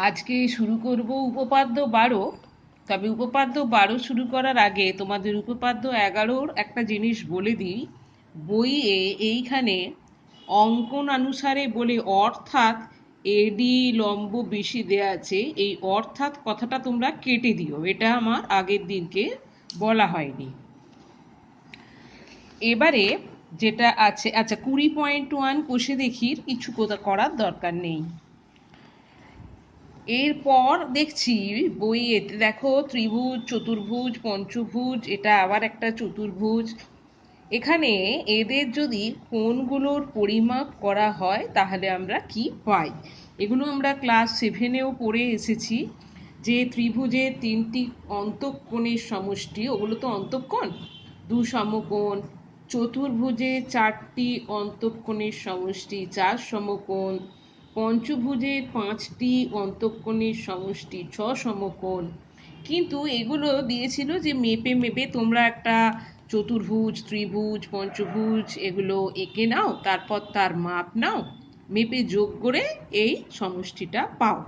আজকে শুরু করব উপপাদ্য 12। তবে উপপাদ্য 12 শুরু করার আগে তোমাদের উপপাদ্য 11-র একটা জিনিস বলে দিই। বইয়ে এইখানে অঙ্কন অনুসারে বলে অর্থাৎ এডি লম্ব বেশি দেয়া আছে, এই অর্থাৎ কথাটা তোমরা কেটে দিও, এটা আমার আগের দিনকে বলা হয়নি। এবারে যেটা আছে, আচ্ছা 20.1 কষে দেখির কিছু করার দরকার নেই। এরপর দেখছি বইয়েতে দেখো ত্রিভুজ, চতুর্ভুজ, পঞ্চভুজ, এটা আবার একটা চতুর্ভুজ। এখানে এদের যদি কোণগুলোর পরিমাপ করা হয় তাহলে আমরা কি পাই? এগুলো আমরা ক্লাস 7-এও পড়ে এসেছি যে ত্রিভুজের 3টি অন্তঃকোণের সমষ্টি, ওগুলো তো অন্তঃকোণ, 2 সমকোণ। চতুর্ভুজে 4টি অন্তঃকোণের সমষ্টি 4 সমকোণ। পঞ্চভুজের 5টি অন্তঃকোণের সমষ্টি 6 সমকোণ। কিন্তু এগুলো দিয়েছিল যে মেপে মেপে তোমরা একটা চতুর্ভুজ, ত্রিভুজ, পঞ্চভুজ এগুলো এঁকে নাও, তারপর তার মাপ নাও, মেপে যোগ করে এই সমষ্টিটা পাও।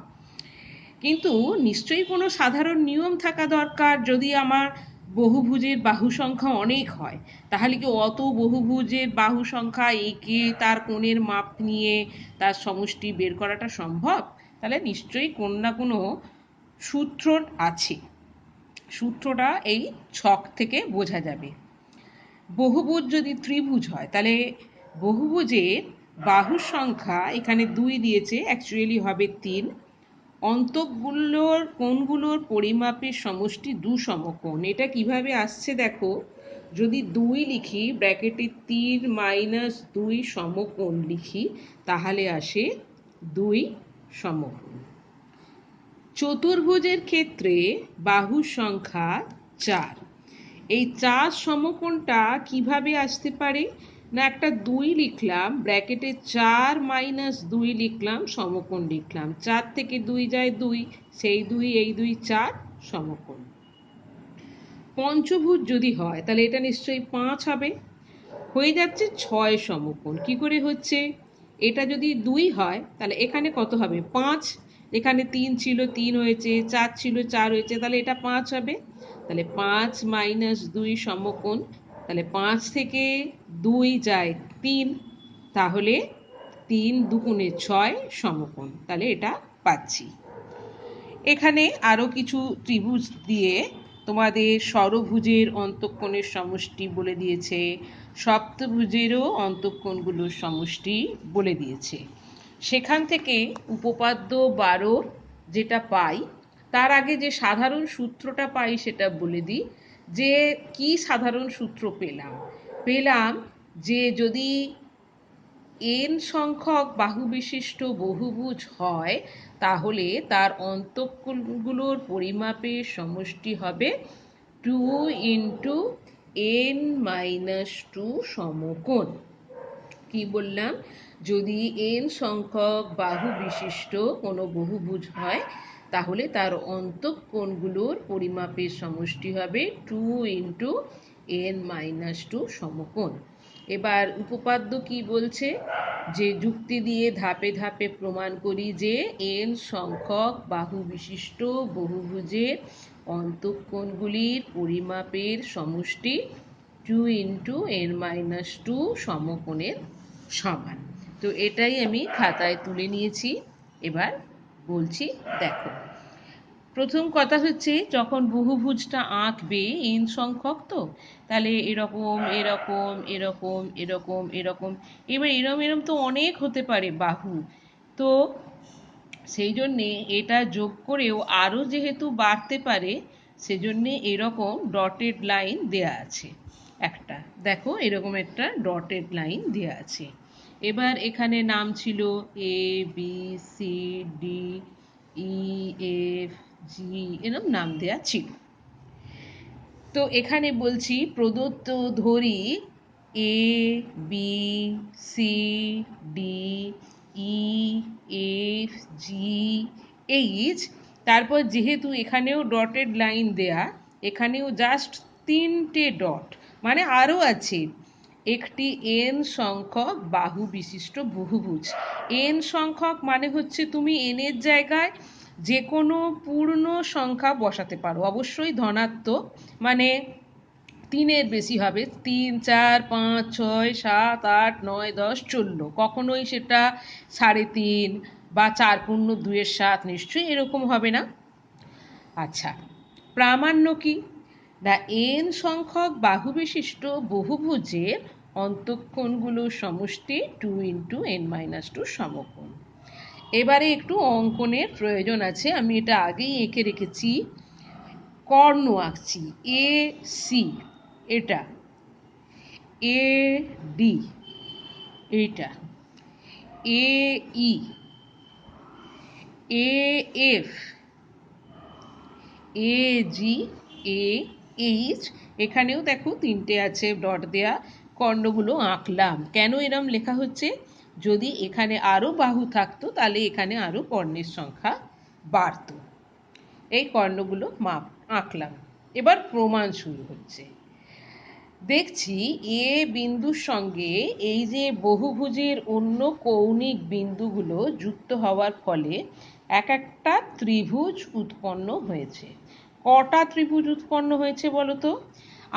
কিন্তু নিশ্চয়ই কোনো সাধারণ নিয়ম থাকা দরকার। যদি আমার বহুভুজের বাহু সংখ্যা অনেক হয় তাহলে কি অত বহুভুজের বাহু সংখ্যা এঁকে তার কোণের মাপ নিয়ে তার সমষ্টি বের করাটা সম্ভব? তাহলে নিশ্চয়ই কোনো না কোনো সূত্র আছে। সূত্রটা এই ছক থেকে বোঝা যাবে। বহুভুজ যদি ত্রিভুজ হয় তাহলে বহুভুজের বাহুর সংখ্যা এখানে 2 দিয়েছে, অ্যাকচুয়ালি হবে 3। অন্তঃগুলোর কোণগুলোর পরিমাপের সমষ্টি 2 সমকোণ। এটা কিভাবে আসছে দেখো, যদি 2 লিখি ব্র্যাকেটে 3 - 2 সমকোণ লিখি তাহলে আসে 2 সমকোণ। চতুর্ভুজের ক্ষেত্রে বাহুর সংখ্যা 4। এই 4 সমকোণটা কিভাবে আসতে পারে না, একটা 2 লিখলাম ব্র্যাকেটে 4 - 2 লিখলাম, সমকোণ লিখলাম, 4 থেকে 2 যায় 2, সেই 2 এই 2 4 সমকোণ। পঞ্চভুজ যদি হয় তাহলে এটা নিশ্চয়ই 5 হবে, হয়ে যাচ্ছে 6 সমকোণ। কি করে হচ্ছে? এটা যদি 2 হয় তাহলে এখানে কত হবে? 5। এখানে 3 ছিল 3 হয়েছে, 4 ছিল 4 হয়েছে, তাহলে এটা 5 হবে। তাহলে 5 - 2 সমকোণ, তাহলে 5 থেকে 2 যায় 3, তাহলে 3 দুগুণে 6 সমকোণ, তাহলে এটা পাচ্ছি। এখানে আরও কিছু ত্রিভুজ দিয়ে তোমাদের ষড়ভুজের অন্তঃকোণের সমষ্টি বলে দিয়েছে, সপ্তভুজেরও অন্তঃকোণগুলোর সমষ্টি বলে দিয়েছে। সেখান থেকে উপপাদ্য 12 যেটা পাই, তার আগে যে সাধারণ সূত্রটা পাই সেটা বলে দিই। যে কি সাধারণ সূত্র পেলাম যে যদি n সংখ্যক বাহু বিশিষ্ট বহুভুজ হয় তাহলে তার অন্তঃকোণগুলোর পরিমাপের সমষ্টি হবে 2 × n-2 সমকোণ। কি বললাম? যদি n সংখ্যক বাহু বিশিষ্ট কোনো বহুভুজ হয় তাহলে তার অন্তঃকোণগুলোর পরিমাপের সমষ্টি হবে 2 × n-2 সমকোণ। এবার উপপাদ্য কি বলছে? যে যুক্তি দিয়ে ধাপে ধাপে প্রমাণ করি যে n সংখ্যক বাহু বিশিষ্ট বহুভুজের অন্তঃকোণগুলির পরিমাপের সমষ্টি 2 × n-2 সমকোণের সমান। তো এটাই আমি খাতায় তুলে নিয়েছি, এবার বলছি দেখো। প্রথম কথা হচ্ছে যখন বহুভুজটা আঁকবে n সংখ্যক, তো তাহলে এরকম এরকম এরকম এরকম এরকম, এবার এরম এরম তো অনেক হতে পারে বাহু, তো সেই জন্যে এটা যোগ করেও আরও যেহেতু বাড়তে পারে সেজন্যে এরকম ডটেড লাইন দেয়া আছে একটা, দেখো এরকম একটা ডটেড লাইন দেয়া আছে। এবার এখানে নাম ছিল ABCDEFG, এরকম নাম দেয়া ছিল। তো এখানে বলছি প্রদত্ত ধরি ABCDEFGH, তারপর যেহেতু এখানেও ডটেড লাইন দেয়া, এখানেও জাস্ট 3টে ডট, মানে আরও আছে একটি n সংখ্যক বাহু বিশিষ্ট বহুভুজ। n সংখ্যক মানে হচ্ছে তুমি n এর জায়গায় যে কোনো পূর্ণ সংখ্যা বসাতে পারো, অবশ্যই ধনাত্মক, মানে 3-এর বেশি হবে। 3, 4, 5, 6, 7, 8, 9, 10, 14, কখনোই সেটা 3.5 বা 4.2-7 নিশ্চয়ই এরকম হবে না। আচ্ছা, প্রামাণ্য কি? না, n সংখ্যক বাহু বিশিষ্ট বহুভুজের অন্তঃকোণগুলোর সমষ্টি 2 × n-2 সমকোণ। এবারে একটু অঙ্কনের প্রয়োজন আছে, আমি এটা আগেই এঁকে রেখেছি। কর্ণ আঁকছি, এ সি, এটা এ ডি, এইটা এ E, A F, A G, A H, এখানেও দেখো 3টে আছে ডট দেয়া। কর্ণগুলো আঁকলাম। কেন এরম লেখা হচ্ছে? যদি এখানে আরও বাহু থাকতো তাহলে এখানে আরও কর্ণের সংখ্যা বাড়তো। এই কর্ণগুলো আঁকলাম। এবার প্রমাণ শুরু হচ্ছে। দেখছি এ বিন্দুর সঙ্গে এই যে বহুভুজের অন্য কৌণিক বিন্দুগুলো যুক্ত হওয়ার ফলে একটা ত্রিভুজ উৎপন্ন হয়েছে। কটা ত্রিভুজ উৎপন্ন হয়েছে বলো তো?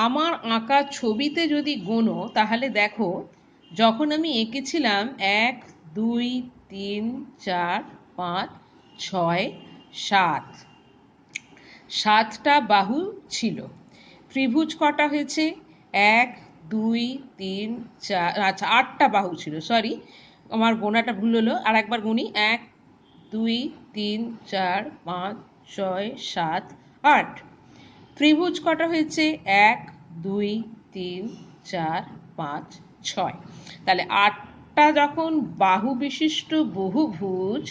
আমার আঁকা ছবিতে যদি গোনো তাহলে দেখো, যখন আমি এঁকেছিলাম 1, 2, 3, 4, 5, 6, 7, 7টা বাহু ছিল। ত্রিভুজ কটা হয়েছে? 1, 2, 3, 4, আচ্ছা 8টা বাহু ছিল, সরি আমার গোনাটা ভুল হলো, আর একবার গুনি। 1, 2, 3, 4, 5, 6, 7, 8। ত্রিভুজ কটা হয়েছে? 1, 2, 3, 4, 5, 6। তাহলে 8টা যখন বাহু বিশিষ্ট বহুভুজ,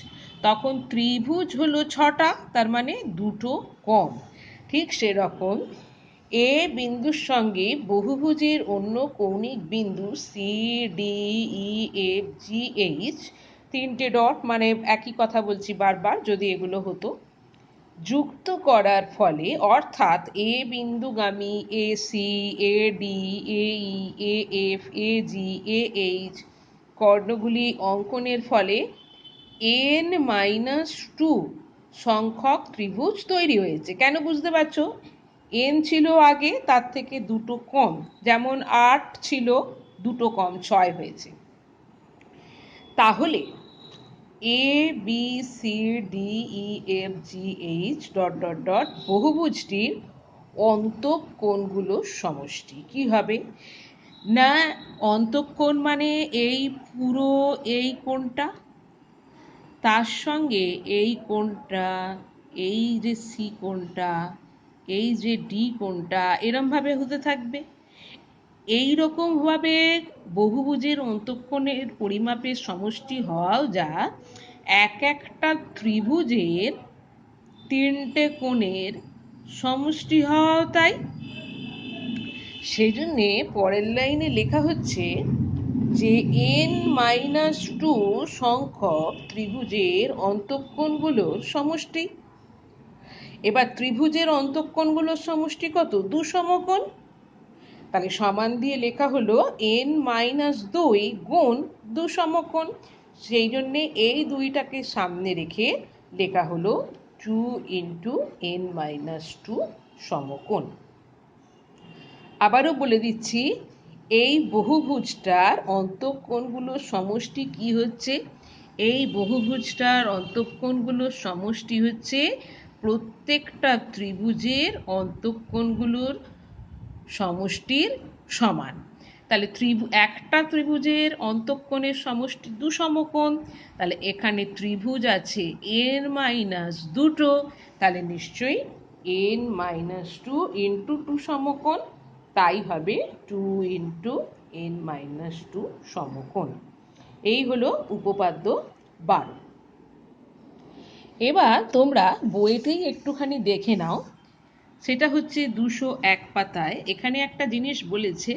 তখন ত্রিভুজ হলো 6টা, তার মানে 2টো কম। ঠিক সেরকম এ বিন্দুর সঙ্গে বহুভুজের অন্য কৌণিক বিন্দু C, D, E, F, G, H, 3টে ডট, মানে একই কথা বলছি বারবার, যদি এগুলো হতো যুক্ত করার ফলে, অর্থাৎ এ বিন্দুগামী A C, A D, A E, A F, A G, A H কর্ণগুলি অঙ্কনের ফলে n-2 সংখ্যক ত্রিভুজ তৈরি হয়েছে। কেন বুঝতে পারছো? n ছিল আগে, তার থেকে 2টো কম, যেমন 8 ছিল, 2টো কম 6 হয়েছে। তাহলে A B C D E F G H dot dot dot বহুভুজটির অন্তঃকোণগুলোর সমষ্টি কি হবে? না, অন্তঃকোণ মানে এই পুরো এই কোণটা, তার সঙ্গে এই কোণটা, এই যে সি কোণটা, এই যে ডি কোণটা, এরমভাবে হতে থাকবে। এই রকমভাবে বহুভুজের অন্তঃকোণের পরিমাপের সমষ্টি হওয়াও যা, একটা ত্রিভুজের 3টে কোণের সমষ্টি হওয়াও তাই। সেই জন্যে পরের লাইনে লেখা হচ্ছে যে n-2 সংখ্যক ত্রিভুজের অন্তঃকোণগুলোর সমষ্টি। এবার ত্রিভুজের অন্তঃকোণগুলোর সমষ্টি কত? 2 সমকোণ। তাহলে সমান দিয়ে লেখা হলো n-2 গুণ 2 সমকোণ। সেই জন্যে এই 2টাকে সামনে রেখে লেখা হলো 2 × n-2 সমকোণ। আবারও বলে দিচ্ছি, এই বহুভুজটার অন্তঃকোণগুলোর সমষ্টি কি হচ্ছে? এই বহুভুজটার অন্তঃকোণগুলোর সমষ্টি হচ্ছে প্রত্যেকটা ত্রিভুজের অন্তঃকোণগুলোর সমষ্টির সমান। তাহলে একটা ত্রিভুজের অন্তঃকোণের সমষ্টি 2 সমকোণ। তাহলে এখানে ত্রিভুজ আছে n-2টো, তাহলে নিশ্চয়ই n-2 × 2 সমকোণ, তাই হবে 2 × n-2 সমকোণ। এই হলো উপপাদ্য 12। এবার তোমরা বইতেই একটুখানি দেখে নাও, সেটা হচ্ছে 201 পাতায়। এখানে একটা জিনিস বলেছে,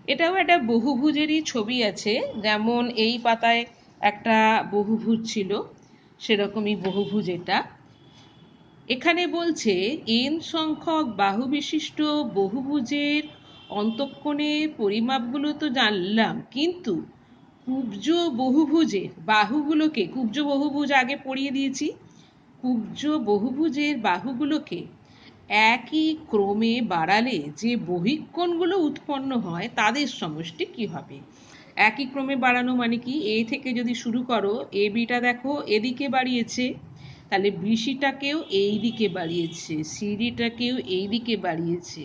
এটাও একটা বহুভুজেরই ছবি আছে, যেমন এই পাতায় একটা বহুভুজ ছিল, সেরকমই বহুভুজ এটা। এখানে বলছে n সংখ্যক বাহু বিশিষ্ট বহুভুজের অন্তঃকোণের পরিমাপগুলো তো জানলাম, কিন্তু কুব্জ বহুভুজের বাহুগুলোকে, কুব্জ বহুভুজ আগে পড়িয়ে দিয়েছি, কুব্জ বহুভুজের বাহুগুলোকে একই ক্রমে বাড়ালে যে বহিঃকোণগুলো উৎপন্ন হয় তাদের সমষ্টি কি হবে? একই ক্রমে বাড়ানো মানে কি? এ থেকে যদি শুরু করো, এ বিটা দেখো এদিকে বাড়িয়েছে, তাহলে বিসিটাকেও এই দিকে বাড়িয়েছে, সিডিটাকেও এই দিকে বাড়িয়েছে,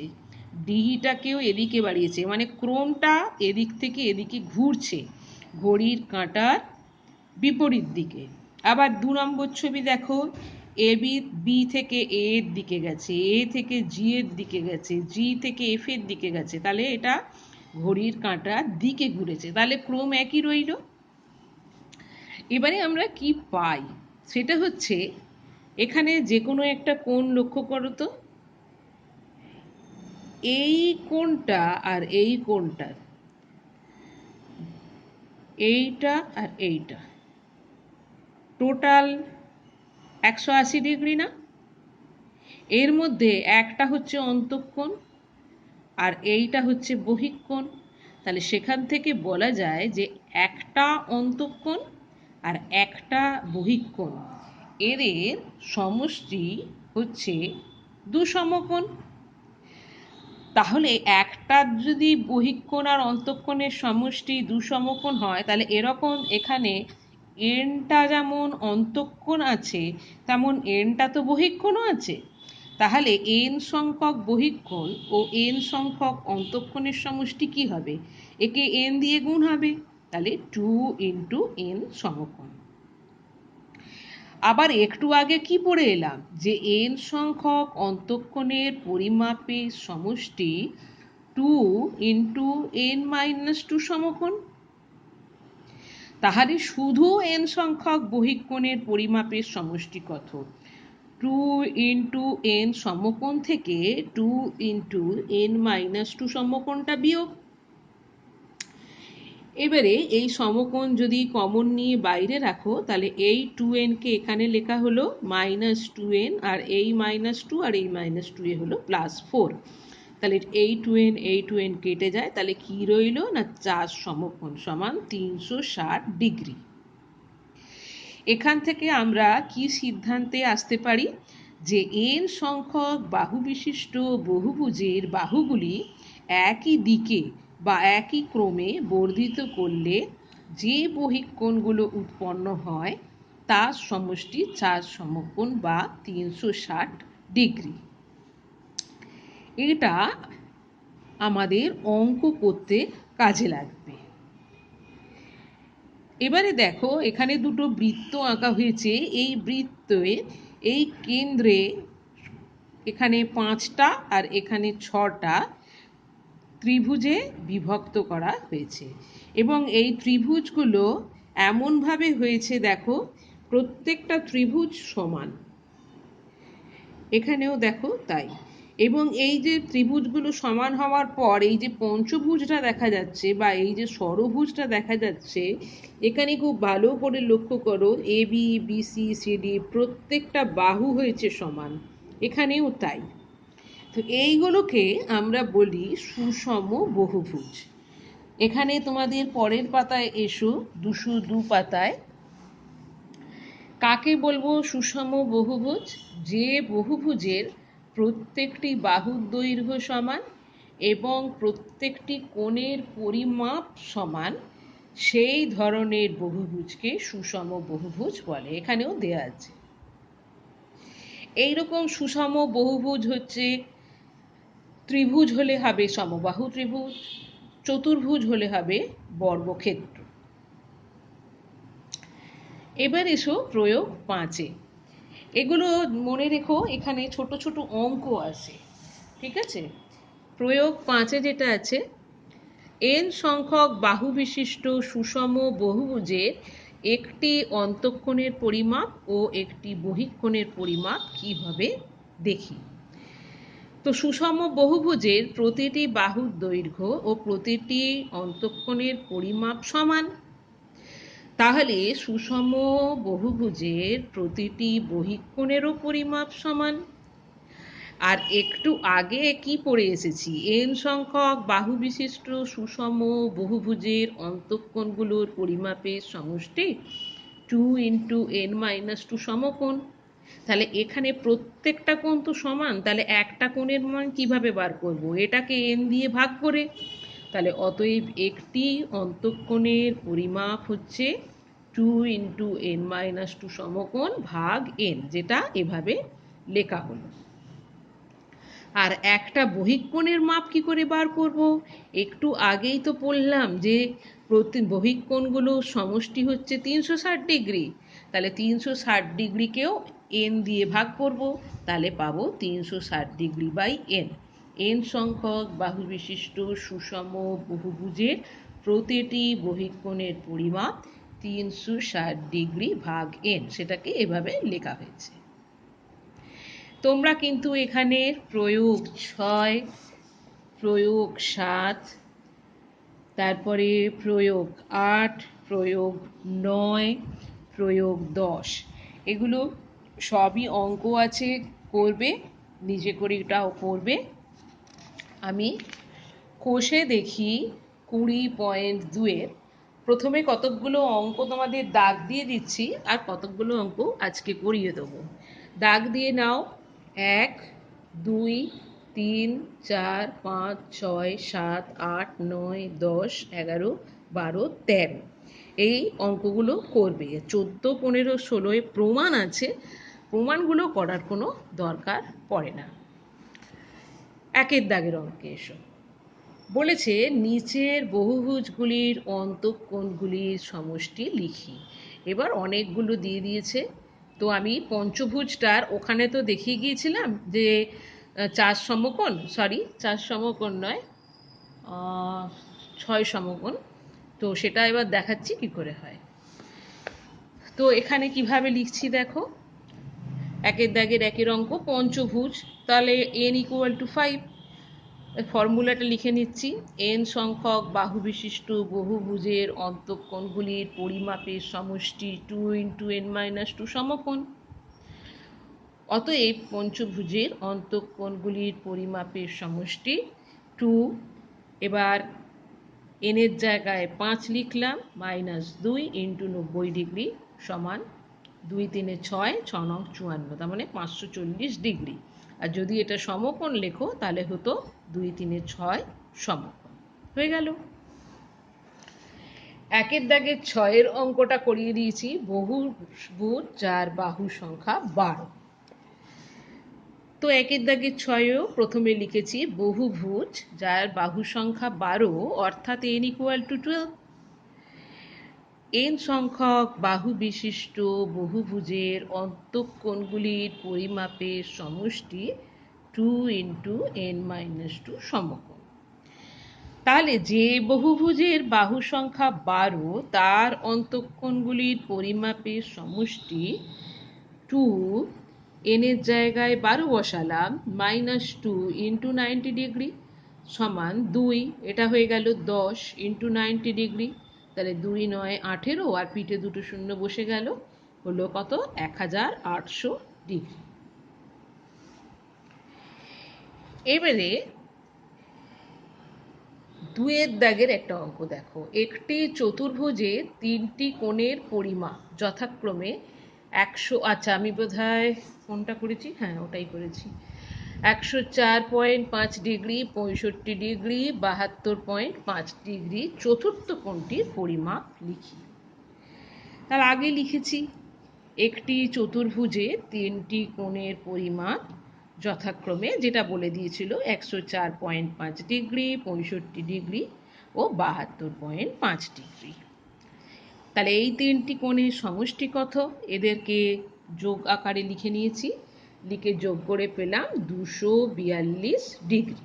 ডিটাকেও এদিকে বাড়িয়েছে, মানে ক্রমটা এদিক থেকে এদিকে ঘুরছে ঘড়ির কাঁটার বিপরীত দিকে। আবার 2 নম্বর ছবি দেখো, এ বি থেকে এ এর দিকে গেছে, এ থেকে জি এর দিকে গেছে, জি থেকে এফ এর দিকে গেছে, তাহলে এটা ঘড়ির কাঁটার দিকে ঘুরেছে, তাহলে ক্রম একই রইল। এবারে আমরা কি পাই সেটা হচ্ছে, এখানে যে কোনো একটা কোণ লক্ষ্য করো তো, এই কোণটা আর এই কোণটার, এইটা আর এইটা টোটাল 180 ডিগ্রি না? এর মধ্যে একটা হচ্ছে অন্তঃকোণ আর এইটা হচ্ছে বহিঃকোণ, তাহলে সেখান থেকে বলা যায় যে একটা অন্তঃকোণ আর একটা বহিঃকোণ এদের সমষ্টি হচ্ছে 2 সমকোণ। তাহলে একটা যদি বহিঃকোণ আর অন্তঃকোণের সমষ্টি 2 সমকোণ হয়, তাহলে এরকম এখানে এনটা যেমন অন্তঃকোণ আছে তেমন এনটা তো বহিঃকোণও আছে, তাহলে এন সংখ্যক বহিঃকোণ ও এন সংখ্যক অন্তঃকোণের সমষ্টি কি হবে? একে এন দিয়ে গুণ হবে, তাহলে 2 × n সমকোণ। আবার একটু আগে কি পড়ে এলাম যে n সংখ্যক অন্তঃকোণের পরিমাপের সমষ্টি 2 × n-2 সমকোণ। তাহলে শুধু n সংখ্যক বহিঃকোণের পরিমাপের সমষ্টি কত? 2 × n সমকোণ থেকে 2 × n-2 সমকোণটা বিয়োগ। এবারে এই সমকোণ যদি কমন নিয়ে বাইরে রাখো, তাহলে এই 2n কে এখানে লেখা হলো -2n, আর এই -2 আর এই -2 এ হলো +4, তাহলে এই 2n কেটে যায়, তাহলে কি রইল না 4 সমকোণ সমান 360 ডিগ্রি। এখান থেকে আমরা কি সিদ্ধান্তে আসতে পারি যে n সংখ্যক বাহু বিশিষ্ট বহুভুজের বাহুগুলি একই দিকে বা একই ক্রমে বর্ধিত করলে যে বহিঃকোণগুলো উৎপন্ন হয় তার সমষ্টি 4 সমকোণ বা 360 ডিগ্রি। এটা আমাদের অঙ্ক করতে কাজে লাগবে। এবারে দেখো এখানে দুটো বৃত্ত আঁকা হয়েছে, এই বৃত্তে এই কেন্দ্রে এখানে 5টা আর এখানে 6টা ত্রিভুজে বিভক্ত করা হয়েছে, এবং এই ত্রিভুজগুলো এমনভাবে হয়েছে দেখো প্রত্যেকটা ত্রিভুজ সমান, এখানেও দেখো তাই। এবং এই যে ত্রিভুজগুলো সমান হওয়ার পর এই যে পঞ্চভুজটা দেখা যাচ্ছে বা এই যে ষড়ভুজটা দেখা যাচ্ছে, এখানে খুব ভালো করে লক্ষ্য করো A B B C C D প্রত্যেকটা বাহু হয়েছে সমান, এখানেও তাই। তো এইগুলোকে আমরা বলি সুষম বহুভুজ। এখানে তোমাদের পরের পাতায় এসো 202 পাতায়, কাকে বলবো সুষম বহুভুজ? যে বহুভুজের প্রত্যেকটি বাহুর দৈর্ঘ্য সমান এবং প্রত্যেকটি কোণের পরিমাপ সমান, সেই ধরনের বহুভুজকে সুষম বহুভুজ বলে। এখানেও দেয়া আছে। এইরকম সুষম বহুভুজ হচ্ছে ত্রিভুজ হলে হবে সমবাহু ত্রিভুজ, চতুর্ভুজ হলে হবে বর্গক্ষেত্র। এবার এসো প্রয়োগ 5-এ। এগুলো মনে রেখো, এখানে ছোট ছোট অঙ্ক আছে, ঠিক আছে? প্রয়োগ 5-এ যেটা আছে, n সংখ্যক বাহু বিশিষ্ট সুষম বহুভুজের একটি অন্তঃকোণের পরিমাপ ও একটি বহিঃকোণের পরিমাপ কি হবে দেখি। তো সুষম বহুভুজের প্রতিটি বাহুর দৈর্ঘ্য ও প্রতিটি অন্তঃকোণের পরিমাপ সমান, তাহলে সুষম বহুভুজের প্রতিটি বহিঃকোণেরও পরিমাপ সমান। আর একটু আগে কি পড়ে এসেছি, n সংখ্যক বাহু বিশিষ্ট সুষম বহুভুজের অন্তঃকোণগুলোর পরিমাপের সমষ্টি 2 × n-2 সমকোণ। তাহলে এখানে প্রত্যেকটা কোণ তো সমান, তাহলে একটা কোণের মান কিভাবে বার করব? এটাকে n দিয়ে ভাগ করে। তাহলে অতএব একটি অন্তঃকোণের পরিমাপ হচ্ছে 2 ইন্টু n মাইনাস 2 সমকোণ ভাগ n, যেটা এভাবে লেখা হলো। আর একটা বহিঃকোণের মাপ কি করে বার করব? একটু আগেই তো বললাম যে বহিঃকোণগুলো সমষ্টি হচ্ছে 360 ডিগ্রি। তাহলে 360 ডিগ্রিকেও n দিয়ে ভাগ করব, তাহলে পাবো 360 ডিগ্রি বাই n। n সংখ্যক বাহু বিশিষ্ট সুষম বহুভুজের প্রতিটি বহিঃকোণের পরিমাপ 360 ডিগ্রি ভাগ n, সেটাকে এভাবে লেখা হয়েছে। তোমরা কিন্তু এখানে প্রয়োগ 6, প্রয়োগ 7, তারপরে প্রয়োগ 8, প্রয়োগ 9, প্রয়োগ 10, এগুলো সবই অঙ্ক আছে, করবে, নিজে করে এটাও করবে। আমি কোষে দেখি 20.2-এর প্রথমে কতকগুলো অঙ্ক তোমাদের দাগ দিয়ে দিচ্ছি, আর কতকগুলো অঙ্ক আজকে করিয়ে দেবো। দাগ দিয়ে নাও। 1, 2, 3, 4, 5, 6, 7, 8, 9, 10, 11, 12, 13 এই অঙ্কগুলো করবে। 14, 15, 16 প্রমাণ আছে, প্রমাণগুলো করার কোনো দরকার পড়ে না। 1 দাগের অঙ্কে এসো। বলেছে নিচের বহুভুজগুলির অন্তঃকোণগুলির সমষ্টি লিখি। এবার অনেকগুলো দিয়ে দিয়েছে, তো আমি পঞ্চভুজটার ওখানে তো দেখিয়ে গিয়েছিলাম যে 4 সমকোণ, 4 সমকোণ নয়, 6 সমকোণ, তো সেটা এবার দেখাচ্ছি কি করে হয়। তো এখানে কিভাবে লিখছি দেখো। 1 দাগের 1 অঙ্ক পঞ্চভুজ, তাহলে n = 5। ফর্মুলাটা লিখে নিচ্ছি। n সংখ্যক বাহু বিশিষ্ট বহুভুজের অন্তঃকোণগুলির পরিমাপের সমষ্টি 2 ইন্টু n মাইনাস 2 সমকোণ। অতএব পঞ্চভুজের অন্তঃকোণগুলির পরিমাপের সমষ্টি 2, এবার n এর জায়গায় 5 লিখলাম, মাইনাস 2 ইন্টু 90 ডিগ্রি সমান 2 3 6, 6 9 54, তার মানে 540 ডিগ্রি। আর যদি এটা সমকোণ লেখো তাহলে হতো 2 3 6 সমকোণ। হয়ে গেল। 1 দাগের 6 অঙ্কটা করিয়ে দিয়েছি। বহুভুজ যার বাহু সংখ্যা 12। তো 1 দাগের 6-এও প্রথমে লিখেছি বহুভুজ যার বাহু সংখ্যা 12, অর্থাৎ n = 12। n সংখ্যক বাহু বিশিষ্ট বহুভুজের অন্তঃকোণগুলির পরিমাপের সমষ্টি 2 ইন্টু n মাইনাস 2 সমকোণ। তাহলে যে বহুভুজের বাহু সংখ্যা 12 তার অন্তঃকোণগুলির পরিমাপের সমষ্টি 2, n এর জায়গায় 12 বসালাম, মাইনাস 2 ইন্টু 90 ডিগ্রি সমান 2, এটা হয়ে গেল 10 ইন্টু 90 ডিগ্রি, তাহলে 2 9 18, আর পিঠে দুটো শূন্য বসে গেল, হলো কত? 1800 ডিগ্রি। এবারে 2 দাগের একটা অঙ্ক দেখো। একটি চতুর্ভুজে 3টি কোণের পরিমাপ যথাক্রমে 100, আচ্ছা আমি বোধহয় কোনটা করেছি, হ্যাঁ ওটাই করেছি, 104.5 ডিগ্রি, 65 ডিগ্রি, 72.5 ডিগ্রি চতুর্থ কোণটির পরিমাপ লিখি। তার আগে লিখেছি একটি চতুর্ভুজে 3টি কোণের পরিমাপ যথাক্রমে, যেটা বলে দিয়েছিল 104.5 ডিগ্রি, 65 ডিগ্রি ও 72.5 ডিগ্রি। তাহলে এই 3টি কোণের সমষ্টি কত? এদেরকে যোগ আকারে লিখে নিয়েছি, লিখে যোগ করে পেলাম 242 ডিগ্রি।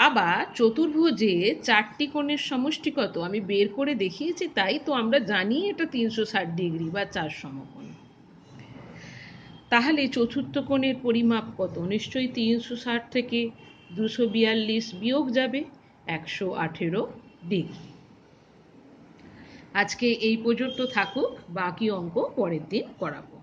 আবার চতুর্ভুজে 4টি কোণের সমষ্টি কত আমি বের করে দেখিয়েছি, তাই তো আমরা জানি এটা 360 ডিগ্রি বা 4 সমকোণ। তাহলে চতুর্থ কোণের পরিমাপ কত? নিশ্চয়ই 360 থেকে 242 বিয়োগ যাবে, 118 ডিগ্রি। আজকে এই পর্যন্ত থাকুক, বাকি অঙ্ক পরের দিন করাবো।